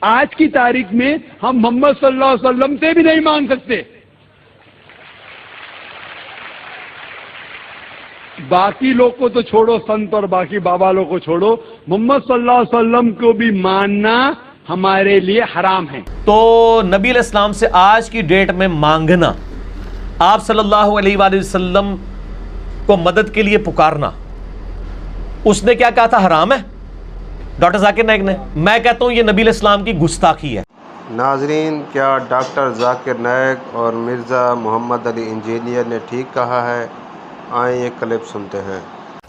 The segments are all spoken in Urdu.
آج کی تاریخ میں ہم محمد صلی اللہ علیہ وسلم سے بھی نہیں مانگ سکتے. باقی لوگ کو تو چھوڑو، سنت اور باقی بابا لوگ کو چھوڑو، محمد صلی اللہ علیہ وسلم کو بھی ماننا ہمارے لیے حرام ہے. تو نبی علیہ السلام سے آج کی ڈیٹ میں مانگنا، آپ صلی اللہ علیہ وآلہ وسلم کو مدد کے لیے پکارنا، اس نے کیا کہا تھا؟ حرام ہے. ڈاکٹر ذاکر نائک نے، میں کہتا ہوں یہ نبی علیہ السلام کی گستاخی ہے. ناظرین، کیا ڈاکٹر ذاکر نائک اور مرزا محمد علی انجینئر نے ٹھیک کہا ہے؟ آئیں یہ کلپ سنتے ہیں.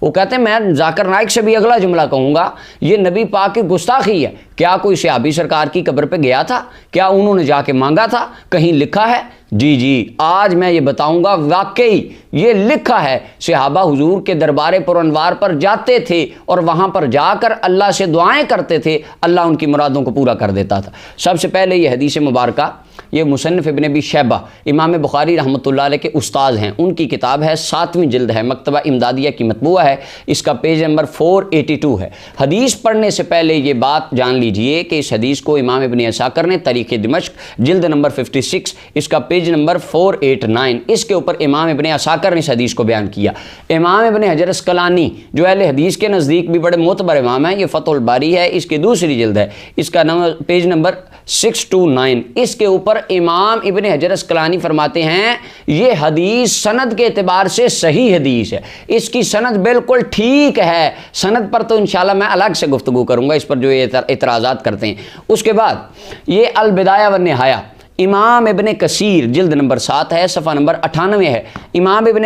وہ کہتے ہیں میں ذاکر نائک سے بھی اگلا جملہ کہوں گا، یہ نبی پاک کی گستاخی ہے. کیا کوئی صحابی سرکار کی قبر پہ گیا تھا؟ کیا انہوں نے جا کے مانگا تھا؟ کہیں لکھا ہے؟ جی آج میں یہ بتاؤں گا، واقعی یہ لکھا ہے. صحابہ حضور کے دربار پر انوار پر جاتے تھے اور وہاں پر جا کر اللہ سے دعائیں کرتے تھے، اللہ ان کی مرادوں کو پورا کر دیتا تھا. سب سے پہلے یہ حدیث مبارکہ، یہ مصنف ابن ابی شیبہ امام بخاری رحمۃ اللہ علیہ کے استاذ ہیں، ان کی کتاب ہے، 7ویں جلد ہے، مکتبہ امدادیہ کی مطبوعہ ہے، اس کا پیج نمبر 482 ہے. حدیث پڑھنے سے پہلے یہ بات جان لیجئے کہ اس حدیث کو امام ابن عساکر نے تاریخ دمشق جلد نمبر 56، اس کا پیج نمبر 489، اس کے اوپر امام ابن عساکر نے اس حدیث کو بیان کیا. امام ابن حجر اسقلانی جو اہل حدیث کے نزدیک بھی بڑے معتبر امام ہیں، یہ فتح الباری ہے، اس کی دوسری جلد ہے، اس کا پیج نمبر 629، اس کے اوپر امام ابن حجر اسقلانی فرماتے ہیں یہ حدیث سند کے اعتبار سے صحیح حدیث ہے، اس کی سند بالکل ٹھیک ہے. سند پر تو انشاءاللہ میں الگ سے گفتگو کروں گا، اس پر جو اعتراضات کرتے ہیں. اس کے بعد یہ البدایہ والنہایہ امام ابن کثیر جلد نمبر 7 ہے، صفحہ نمبر 98 ہے. امام ابن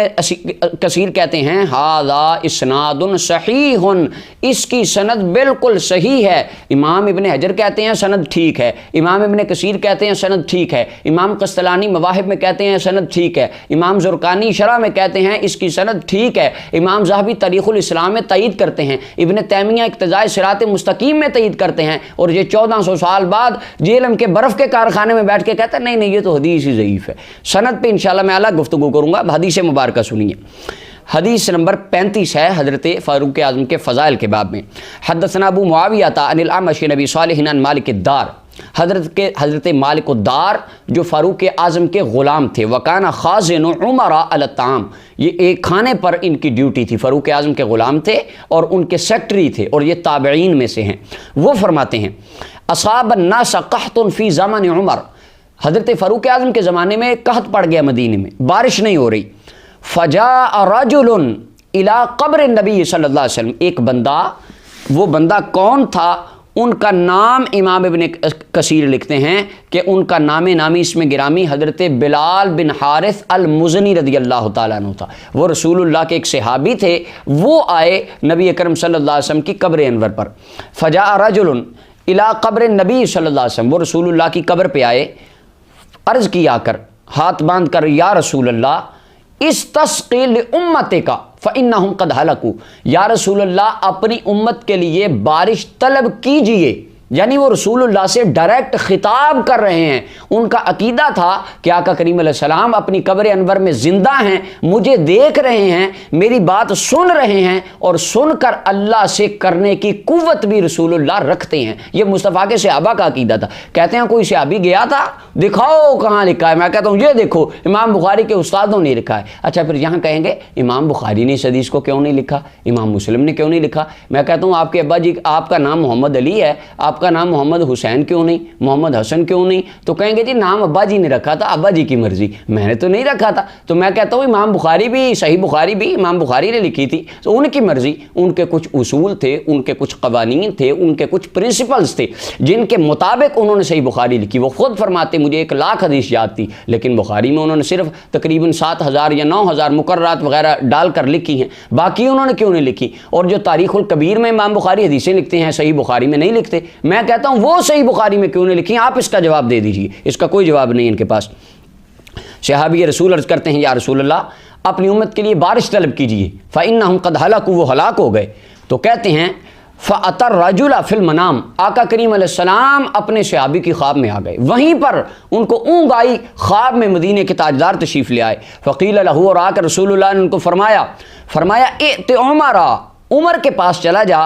کثیر کہتے ہیں ھذا اسناد صحیح، اس کی سند بالکل صحیح ہے. امام ابن حجر کہتے ہیں سند ٹھیک ہے، امام ابن کثیر کہتے ہیں سند ٹھیک ہے، امام قسطلانی مواہب میں کہتے ہیں سند ٹھیک ہے، امام زرقانی شرح میں کہتے ہیں اس کی سند ٹھیک ہے، امام ذہبی تاریخ الاسلام میں تائید کرتے ہیں، ابن تیمیہ اقتضاء صراط مستقیم میں تائید کرتے ہیں، اور یہ 1400 سال بعد جیلم کے برف کے کارخانے میں بیٹھ کے کہتا ہے نہیں یہ تو حدیث ہی ضعیف ہے. سند پہ انشاءاللہ میں الگ گفتگو کروں گا. حدیث مبارکہ سنیے. حدیث نمبر 35 ہے حضرت فاروق اعظم کے فضائل کے باب میں. حدثنا ابو معاویہ عن الاعمش نبی صالح عن مالک الدار، حضرت مالک الدار جو فاروق اعظم کے غلام تھے. وکانا خازن عمر علی الطعام، یہ ایک کھانے پر ان کی ڈیوٹی تھی. فاروق اعظم کے غلام تھے اور ان کے سیکٹری تھے، اور یہ تابعین میں سے ہیں. وہ فرماتے ہیں اصاب الناس قحط فی زمن عمر، حضرت فاروق اعظم کے زمانے میں قحط پڑ گیا مدینے میں، بارش نہیں ہو رہی. فجاء رجل الی قبر النبی صلی اللہ علیہ وسلم، ایک بندہ، وہ بندہ کون تھا؟ ان کا نام امام ابن کثیر لکھتے ہیں کہ ان کا نام نامی اس میں گرامی حضرت بلال بن حارث المزنی رضی اللہ تعالیٰ عنہ تھا. وہ رسول اللہ کے ایک صحابی تھے. وہ آئے نبی اکرم صلی اللہ علیہ وسلم کی قبر انور پر. فجاء رجل الی قبر النبی صلی اللہ علیہ وسلم، وہ رسول اللہ کی قبر پہ آئے، عرض کیا کر، ہاتھ باندھ کر، یا رسول اللہ استسقی لامتک فانہم قد ہلکوا، یا رسول اللہ اپنی امت کے لیے بارش طلب کیجئے. یعنی وہ رسول اللہ سے ڈائریکٹ خطاب کر رہے ہیں. ان کا عقیدہ تھا کہ آقا کریم علیہ السلام اپنی قبر انور میں زندہ ہیں، مجھے دیکھ رہے ہیں، میری بات سن رہے ہیں، اور سن کر اللہ سے کرنے کی قوت بھی رسول اللہ رکھتے ہیں. یہ مصطفیٰ کے صحابہ کا عقیدہ تھا. کہتے ہیں کوئی صحابی گیا تھا، دکھاؤ کہاں لکھا ہے. میں کہتا ہوں یہ دیکھو امام بخاری کے استادوں نے لکھا ہے. اچھا پھر یہاں کہیں گے امام بخاری نے اس حدیث کو کیوں نہیں لکھا، امام مسلم نے کیوں نہیں لکھا؟ میں کہتا ہوں آپ کے ابا جی، آپ کا نام محمد علی ہے، آپ کا نام محمد حسین کیوں نہیں، محمد حسن کیوں نہیں؟ تو کہیں گے جی نام ابا جی نے رکھا تھا، ابا جی کی مرضی، میں نے تو نہیں رکھا تھا. تو میں کہتا ہوں امام بخاری بھی، صحیح بخاری بھی امام بخاری نے لکھی تھی، تو ان کی مرضی، ان کے کچھ اصول تھے، ان کے کچھ قوانین تھے، ان کے کچھ پرنسپلز تھے جن کے مطابق انہوں نے صحیح بخاری لکھی. وہ خود فرماتے مجھے 1,00,000 حدیث یاد تھی، لیکن بخاری میں انہوں نے صرف تقریباً 7,000 یا 9,000 مقررات وغیرہ ڈال کر لکھی ہیں. باقی انہوں نے کیوں نہیں لکھی؟ اور جو تاریخ الکبیر میں امام بخاری حدیثیں لکھتے ہیں، صحیح بخاری میں نہیں لکھتے. میں کہتا ہوں وہ صحیح بخاری میں کیوں نہیں لکھی؟ آپ اس کا جواب دے دیجئے. اس کا کوئی جواب نہیں ان کے پاس. صحابی رسول عرض کرتے ہیں یا رسول اللہ اپنی امت کے لیے بارش طلب کیجئے. فإنہم قد ہلکوا، وہ ہلاک ہو گئے. تو کہتے ہیں فأتى الرجل فی المنام، آقا کریم علیہ السلام اپنے صحابی کی خواب میں آ گئے. وہیں پر ان کو اونگ آئی، خواب میں مدینے کے تاجدار تشریف لے آئے. فقیل لہ، اور آ کر رسول اللہ نے ان کو فرمایا ائت عمر، عمر کے پاس چلا جا.